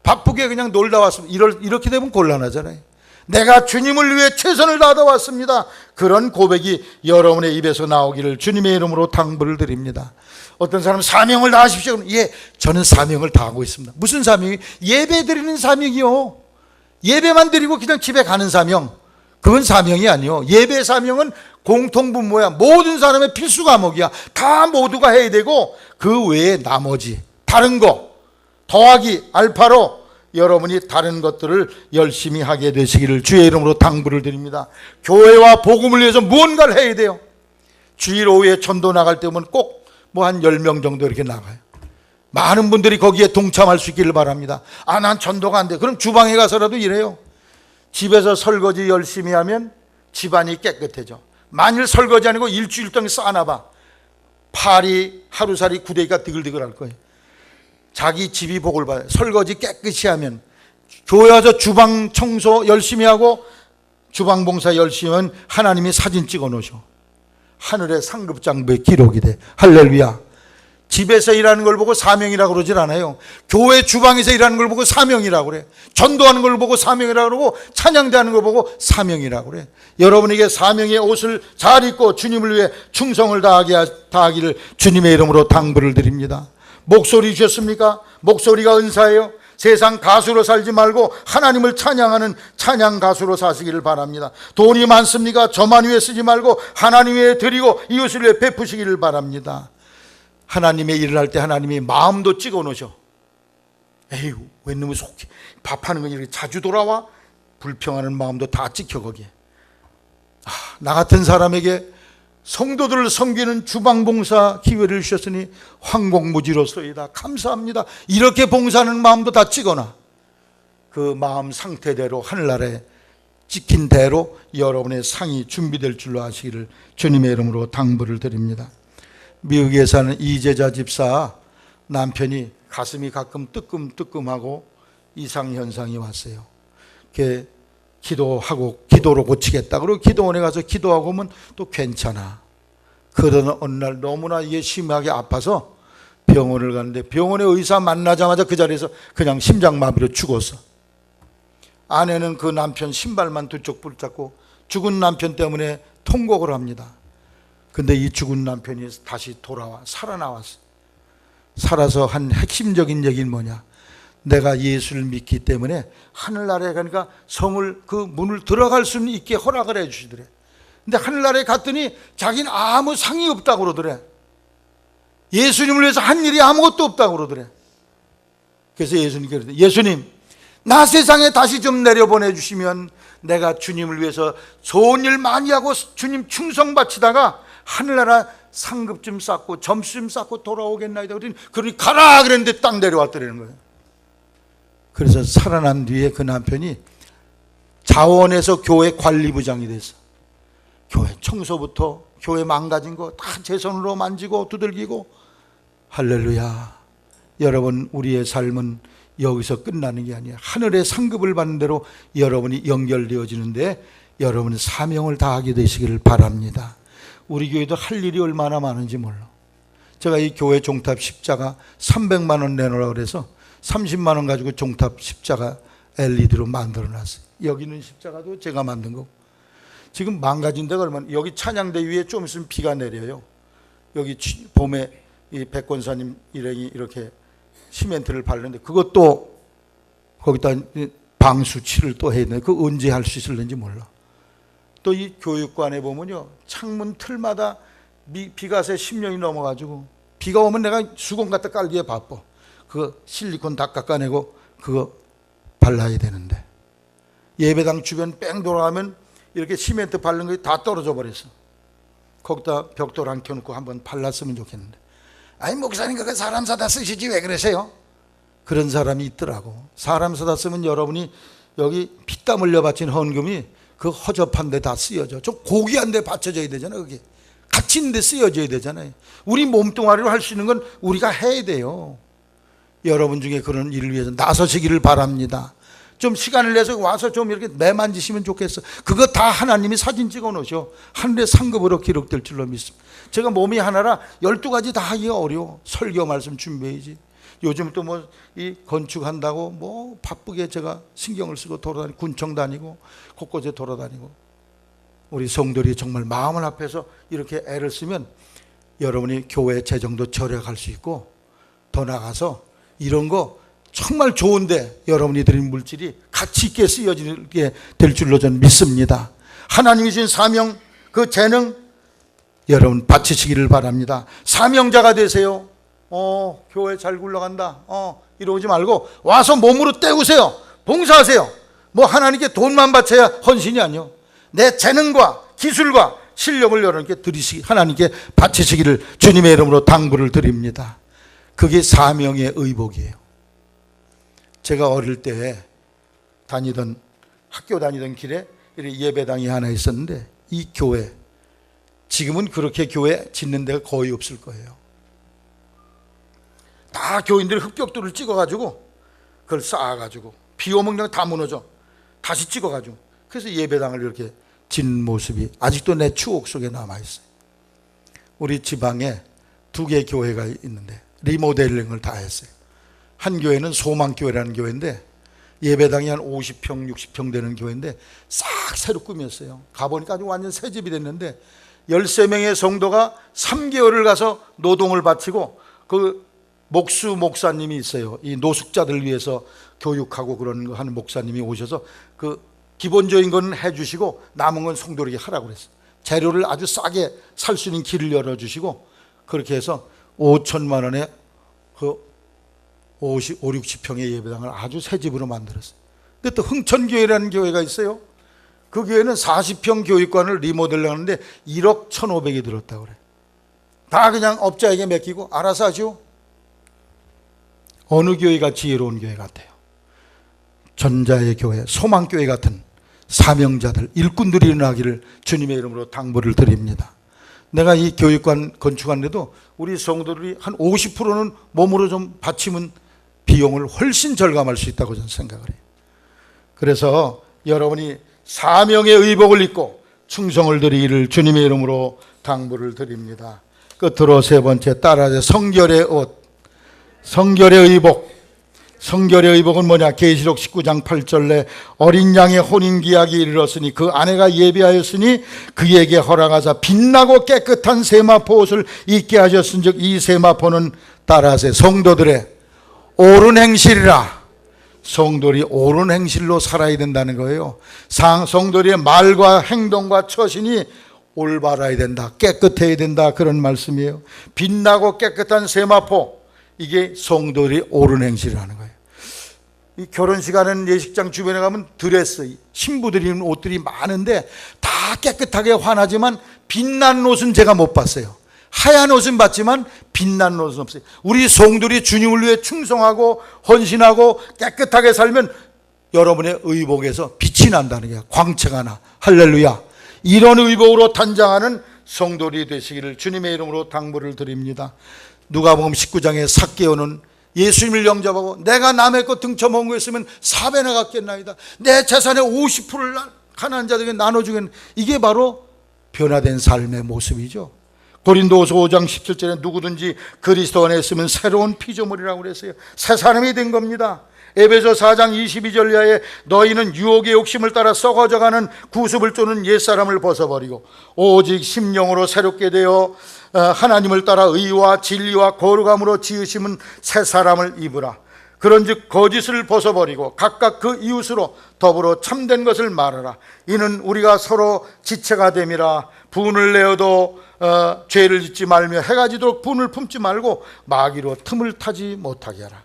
바쁘게 그냥 놀다 왔습니다. 이렇게 되면 곤란하잖아요. 내가 주님을 위해 최선을 다하다 왔습니다. 그런 고백이 여러분의 입에서 나오기를 주님의 이름으로 당부를 드립니다. 어떤 사람은 사명을 다하십시오. 예, 저는 사명을 다하고 있습니다. 무슨 사명이? 예배 드리는 사명이요. 예배만 드리고 그냥 집에 가는 사명, 그건 사명이 아니요. 예배 사명은 공통분모야. 모든 사람의 필수 과목이야. 다 모두가 해야 되고 그 외에 나머지 다른 거 더하기 알파로 여러분이 다른 것들을 열심히 하게 되시기를 주의 이름으로 당부를 드립니다. 교회와 복음을 위해서 무언가를 해야 돼요. 주일 오후에 전도 나갈 때 보면 꼭 뭐 한 10명 정도 이렇게 나가요. 많은 분들이 거기에 동참할 수 있기를 바랍니다. 아, 난 전도가 안 돼. 그럼 주방에 가서라도 일해요. 집에서 설거지 열심히 하면 집안이 깨끗해져. 만일 설거지 아니고 일주일 동안 쌓아놔봐, 팔이 하루살이 구데기가 디글디글할 거예요. 자기 집이 복을 받아요. 설거지 깨끗이 하면, 교회 와서 주방 청소 열심히 하고 주방 봉사 열심히 하면 하나님이 사진 찍어 놓으셔. 하늘의 상급장부에 기록이 돼. 할렐루야. 집에서 일하는 걸 보고 사명이라고 그러질 않아요. 교회 주방에서 일하는 걸 보고 사명이라고 그래. 전도하는 걸 보고 사명이라고 그러고, 찬양대하는 걸 보고 사명이라고 그래. 여러분에게 사명의 옷을 잘 입고 주님을 위해 충성을 다하기를 주님의 이름으로 당부를 드립니다. 목소리 주셨습니까? 목소리가 은사예요. 세상 가수로 살지 말고 하나님을 찬양하는 찬양 가수로 사시기를 바랍니다. 돈이 많습니까? 저만 위해 쓰지 말고 하나님 위해 드리고 이웃을 위해 베푸시기를 바랍니다. 하나님의 일을 할 때 하나님이 마음도 찍어 놓으셔. 에휴, 왜 너무 속해. 밥하는 건 이렇게 자주 돌아와? 불평하는 마음도 다 찍혀 거기에. 나 같은 사람에게 성도들을 섬기는 주방봉사 기회를 주셨으니 황공무지로서이다. 감사합니다. 이렇게 봉사하는 마음도 다 찍어놔. 그 마음 상태대로 하늘나라에 찍힌 대로 여러분의 상이 준비될 줄로 아시기를 주님의 이름으로 당부를 드립니다. 미국에 사는 이재자 집사 남편이 가슴이 가끔 뜨끔뜨끔하고 이상현상이 왔어요. 이렇게 기도하고 기도로 고치겠다. 그리고 기도원에 가서 기도하고 오면 또 괜찮아. 그러던 어느 날 너무나 이게 심하게 아파서 병원을 갔는데 병원의 의사 만나자마자 그 자리에서 그냥 심장마비로 죽었어. 아내는 그 남편 신발만 두 쪽 붙잡고 죽은 남편 때문에 통곡을 합니다. 근데 이 죽은 남편이 다시 돌아와 살아나왔어. 살아서 한 핵심적인 얘기는 뭐냐? 내가 예수를 믿기 때문에 하늘나라에 가니까 성을 그 문을 들어갈 수 있게 허락을 해 주시더래. 근데 하늘나라에 갔더니 자기는 아무 상이 없다고 그러더래. 예수님을 위해서 한 일이 아무것도 없다고 그러더래. 그래서 예수님께 그러더래. 예수님, 나 세상에 다시 좀 내려보내 주시면 내가 주님을 위해서 좋은 일 많이 하고 주님 충성 바치다가 하늘나라 상급 좀 쌓고 점수 좀 쌓고 돌아오겠나이다. 그러니 가라 그랬는데 딱 내려왔더라는 거예요. 그래서 살아난 뒤에 그 남편이 자원에서 교회 관리부장이 됐어. 교회 청소부터 교회 망가진 거 다 제 손으로 만지고 두들기고. 할렐루야. 여러분, 우리의 삶은 여기서 끝나는 게 아니에요. 하늘의 상급을 받는 대로 여러분이 연결되어지는데 여러분은 사명을 다하게 되시기를 바랍니다. 우리 교회도 할 일이 얼마나 많은지 몰라. 제가 이 교회 종탑 십자가 300만 원 내놓으라고 그래서 30만 원 가지고 종탑 십자가 LED로 만들어 놨어요. 여기 있는 십자가도 제가 만든 거고. 지금 망가진 데가 얼마나. 여기 찬양대 위에 좀 있으면 비가 내려요. 여기 봄에 이 백권사님 일행이 이렇게 시멘트를 바르는데 그것도 거기다 방수칠을 또 해야 되는데 그 언제 할 수 있을는지 몰라. 또 이 교육관에 보면요, 창문 틀마다 비가 새 10년이 넘어가지고 비가 오면 내가 수건 갖다 깔기에 바빠. 그거 실리콘 다 깎아내고 그거 발라야 되는데 예배당 주변 뺑 돌아가면 이렇게 시멘트 바른 거 다 떨어져 버렸어. 거기다 벽돌 안 켜놓고 한번 발랐으면 좋겠는데. 아니, 목사님 그거 사람 사다 쓰시지 왜 그러세요? 그런 사람이 있더라고. 사람 사다 쓰면 여러분이 여기 피땀 흘려 바친 헌금이 그 허접한 데 다 쓰여져. 좀 고귀한 데 바쳐져야 되잖아. 그게 가치 있는 데 쓰여져야 되잖아요. 우리 몸뚱아리로 할 수 있는 건 우리가 해야 돼요. 여러분 중에 그런 일을 위해서 나서시기를 바랍니다. 좀 시간을 내서 와서 좀 이렇게 매만지시면 좋겠어. 그거 다 하나님이 사진 찍어 놓으셔. 하늘의 상급으로 기록될 줄로 믿습니다. 제가 몸이 하나라 12가지 다 하기가 어려워. 설교 말씀 준비해야지. 요즘 또 뭐 이 건축한다고 뭐 바쁘게 제가 신경을 쓰고 돌아다니고 군청 다니고 곳곳에 돌아다니고. 우리 성도들이 정말 마음을 합해서 이렇게 애를 쓰면 여러분이 교회 재정도 절약할 수 있고 더 나아가서 이런 거 정말 좋은데 여러분이 드린 물질이 가치 있게 쓰여지게 될 줄로 저는 믿습니다. 하나님이 주신 사명, 그 재능 여러분 바치시기를 바랍니다. 사명자가 되세요. 교회 잘 굴러간다. 이러지 말고 와서 몸으로 때우세요. 봉사하세요. 뭐 하나님께 돈만 바쳐야 헌신이 아니요. 내 재능과 기술과 실력을 여러분께 하나님께 바치시기를 주님의 이름으로 당부를 드립니다. 그게 사명의 의복이에요. 제가 어릴 때 학교 다니던 길에 예배당이 하나 있었는데, 이 교회, 지금은 그렇게 교회 짓는 데가 거의 없을 거예요. 다 교인들이 흙벽돌을 찍어가지고 그걸 쌓아가지고 비 오면 그냥 다 무너져. 다시 찍어가지고, 그래서 예배당을 이렇게 짓는 모습이 아직도 내 추억 속에 남아있어요. 우리 지방에 2개 교회가 있는데 리모델링을 다 했어요. 한 교회는 소망교회라는 교회인데 예배당이 한 50평, 60평 되는 교회인데 싹 새로 꾸몄어요. 가보니까 아주 완전 새집이 됐는데 13명의 성도가 3개월을 가서 노동을 바치고, 그 목사님이 있어요. 이 노숙자들 위해서 교육하고 그런 거 하는 목사님이 오셔서 그 기본적인 건 해주시고 남은 건 성도에게 하라고 그랬어요. 재료를 아주 싸게 살 수 있는 길을 열어주시고, 그렇게 해서 5천만 원에 그 60평의 예배당을 아주 새 집으로 만들었어요. 근데 또 흥천교회라는 교회가 있어요. 그 교회는 40평 교육관을 리모델링 하는데 1억 1,500이 들었다고 그래요. 다 그냥 업자에게 맡기고 알아서 하죠. 어느 교회가 지혜로운 교회 같아요? 전자의 교회, 소망교회 같은 사명자들, 일꾼들이 일어나기를 주님의 이름으로 당부를 드립니다. 내가 이 교육관 건축하는데도 우리 성도들이 한 50%는 몸으로 좀 바치면 비용을 훨씬 절감할 수 있다고 저는 생각을 해요. 그래서 여러분이 사명의 의복을 입고 충성을 드리기를 주님의 이름으로 당부를 드립니다. 끝으로 세 번째, 따라서 성결의 옷, 성결의 의복. 성결의 의복은 뭐냐? 계시록 19장 8절에 어린 양의 혼인기약이 이르렀으니 그 아내가 예비하였으니 그에게 허락하사 빛나고 깨끗한 세마포 옷을 입게 하셨은즉 이 세마포는 따라서 성도들의 옳은 행실이라. 성도들이 옳은 행실로 살아야 된다는 거예요. 성도들의 말과 행동과 처신이 올바라야 된다, 깨끗해야 된다, 그런 말씀이에요. 빛나고 깨끗한 세마포, 이게 성도들이 옳은 행실이라는 거예요. 이 결혼식 하는 예식장 주변에 가면 드레스, 신부들이 입는 옷들이 많은데 다 깨끗하게 환하지만 빛난 옷은 제가 못 봤어요. 하얀 옷은 봤지만 빛난 옷은 없어요. 우리 성도들이 주님을 위해 충성하고 헌신하고 깨끗하게 살면 여러분의 의복에서 빛이 난다는 거예요. 광채가 나. 할렐루야. 이런 의복으로 단장하는 성도들이 되시기를 주님의 이름으로 당부를 드립니다. 누가복음 19장에 삭개오는 예수님을 영접하고 내가 남의 것 등쳐먹은 거 있으면 4배나 갚겠나이다, 내 재산의 50%를 가난한 자들에게 나눠주겠는, 이게 바로 변화된 삶의 모습이죠. 고린도후서 5장 17절에 누구든지 그리스도 안에 있으면 새로운 피조물이라고 그랬어요. 새 사람이 된 겁니다. 에베소 4장 22절 이하에 너희는 유혹의 욕심을 따라 썩어져가는 구습을 쫓는 옛사람을 벗어버리고 오직 심령으로 새롭게 되어 하나님을 따라 의와 진리와 거룩함으로 지으심은 새 사람을 입으라. 그런즉 거짓을 벗어버리고 각각 그 이웃으로 더불어 참된 것을 말하라. 이는 우리가 서로 지체가 됨이라. 분을 내어도 죄를 짓지 말며 해가 지도록 분을 품지 말고 마귀로 틈을 타지 못하게 하라.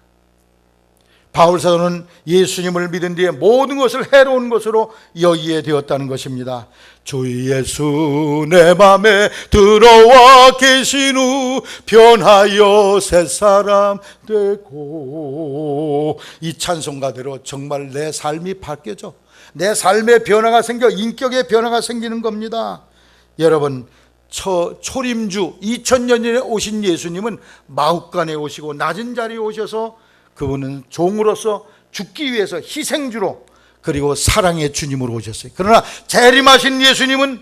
바울 사도는 예수님을 믿은 뒤에 모든 것을 해로운 것으로 여기게 되었다는 것입니다. 주 예수 내 맘에 들어와 계신 후 변하여 새 사람 되고, 이 찬송가대로 정말 내 삶이 바뀌어져, 내 삶의 변화가 생겨 인격의 변화가 생기는 겁니다. 여러분, 초림주 2000년 전에 오신 예수님은 마हु간에 오시고 낮은 자리에 오셔서 그분은 종으로서 죽기 위해서 희생주로, 그리고 사랑의 주님으로 오셨어요. 그러나 재림하신 예수님은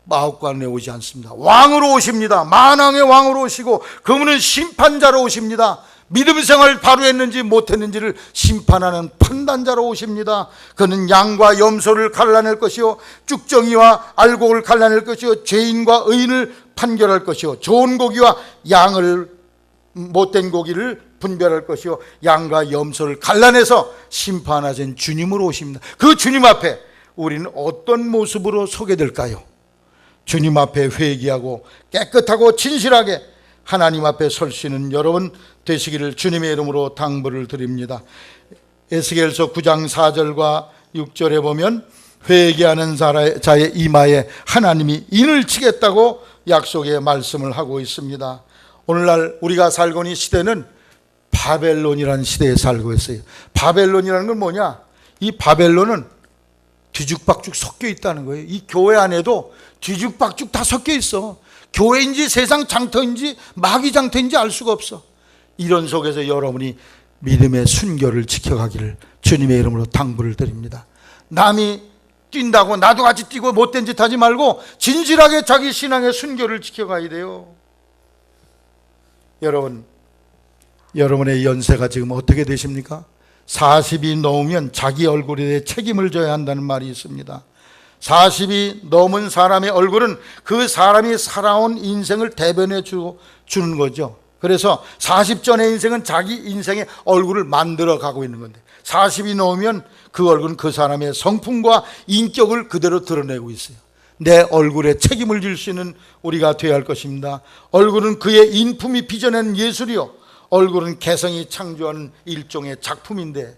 마हु간에 오지 않습니다. 왕으로 오십니다. 만왕의 왕으로 오시고 그분은 심판자로 오십니다. 믿음 생활 바로 했는지 못했는지를 심판하는 판단자로 오십니다. 그는 양과 염소를 갈라낼 것이요 쭉정이와 알곡을 갈라낼 것이요 죄인과 의인을 판결할 것이요 좋은 고기와 양을 못된 고기를 분별할 것이요 양과 염소를 갈라내서 심판하신 주님으로 오십니다. 그 주님 앞에 우리는 어떤 모습으로 서게 될까요? 주님 앞에 회개하고 깨끗하고 진실하게 하나님 앞에 설 수 있는 여러분 되시기를 주님의 이름으로 당부를 드립니다. 에스겔서 9장 4절과 6절에 보면 회개하는 자의 이마에 하나님이 인을 치겠다고 약속의 말씀을 하고 있습니다. 오늘날 우리가 살고 있는 시대는 바벨론이라는 시대에 살고 있어요. 바벨론이라는 건 뭐냐? 이 바벨론은 뒤죽박죽 섞여 있다는 거예요. 이 교회 안에도 뒤죽박죽 다 섞여 있어. 교회인지 세상 장터인지 마귀 장터인지 알 수가 없어. 이런 속에서 여러분이 믿음의 순결을 지켜가기를 주님의 이름으로 당부를 드립니다. 남이 뛴다고 나도 같이 뛰고 못된 짓 하지 말고 진실하게 자기 신앙의 순결을 지켜가야 돼요. 여러분, 여러분의 연세가 지금 어떻게 되십니까? 40이 넘으면 자기 얼굴에 대해 책임을 져야 한다는 말이 있습니다. 40이 넘은 사람의 얼굴은 그 사람이 살아온 인생을 대변해 주는 거죠. 그래서 40 전의 인생은 자기 인생의 얼굴을 만들어 가고 있는 건데 40이 넘으면 그 얼굴은 그 사람의 성품과 인격을 그대로 드러내고 있어요. 내 얼굴에 책임을 질 수 있는 우리가 되어야 할 것입니다. 얼굴은 그의 인품이 빚어낸 예술이요, 얼굴은 개성이 창조하는 일종의 작품인데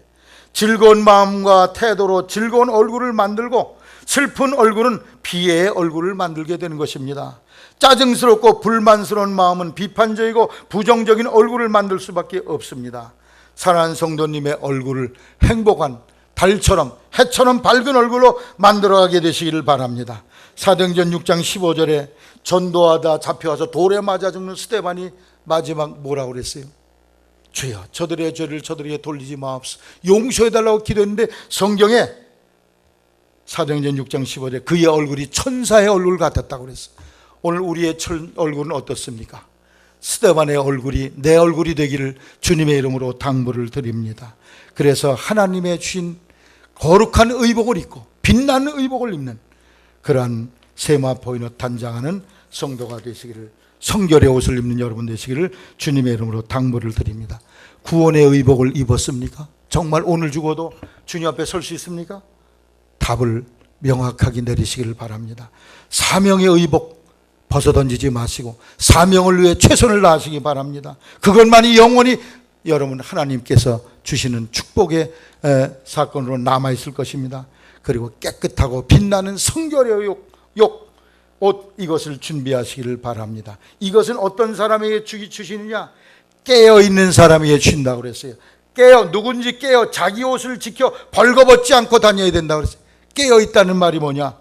즐거운 마음과 태도로 즐거운 얼굴을 만들고 슬픈 얼굴은 비애의 얼굴을 만들게 되는 것입니다. 짜증스럽고 불만스러운 마음은 비판적이고 부정적인 얼굴을 만들 수밖에 없습니다. 사랑하는 성도님의 얼굴을 행복한 달처럼 해처럼 밝은 얼굴로 만들어가게 되시기를 바랍니다. 사도행전 6장 15절에 전도하다 잡혀와서 돌에 맞아 죽는 스데반이 마지막 뭐라고 그랬어요? 주여 저들의 죄를 저들에게 돌리지 마옵소서. 용서해달라고 기도했는데 성경에 사도행전 6장 15절에 그의 얼굴이 천사의 얼굴 같았다고 그랬어요. 오늘 우리의 얼굴은 어떻습니까? 스데반의 얼굴이 내 얼굴이 되기를 주님의 이름으로 당부를 드립니다. 그래서 하나님의 주신 거룩한 의복을 입고 빛나는 의복을 입는 그러한 세마포인을 단장하는 성도가 되시기를, 성결의 옷을 입는 여러분 되시기를 주님의 이름으로 당부를 드립니다. 구원의 의복을 입었습니까? 정말 오늘 죽어도 주님 앞에 설 수 있습니까? 답을 명확하게 내리시기를 바랍니다. 사명의 의복 벗어던지지 마시고 사명을 위해 최선을 다하시기 바랍니다. 그것만이 영원히 여러분 하나님께서 주시는 축복의 사건으로 남아있을 것입니다. 그리고 깨끗하고 빛나는 성결의 옷 이것을 준비하시기를 바랍니다. 이것은 어떤 사람에게 주시느냐? 깨어있는 사람에게 주신다고 그랬어요. 누군지 자기 옷을 지켜 벌거벗지 않고 다녀야 된다고 그랬어요. 깨어있다는 말이 뭐냐?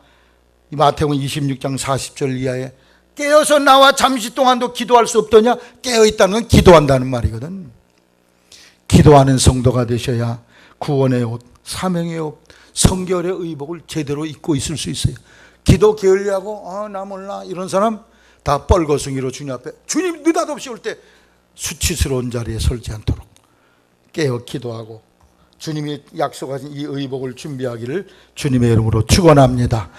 마태복음 26장 40절 이하에 깨어서 나와 잠시 동안도 기도할 수 없더냐? 깨어있다는 건 기도한다는 말이거든. 기도하는 성도가 되셔야 구원의 옷, 사명의 옷, 성결의 의복을 제대로 입고 있을 수 있어요. 기도 게을리하고 나 몰라 이런 사람 다 뻘거숭이로 주님 앞에 주님 느닷없이 올 때 수치스러운 자리에 설지 않도록 깨어 기도하고 주님이 약속하신 이 의복을 준비하기를 주님의 이름으로 축원합니다.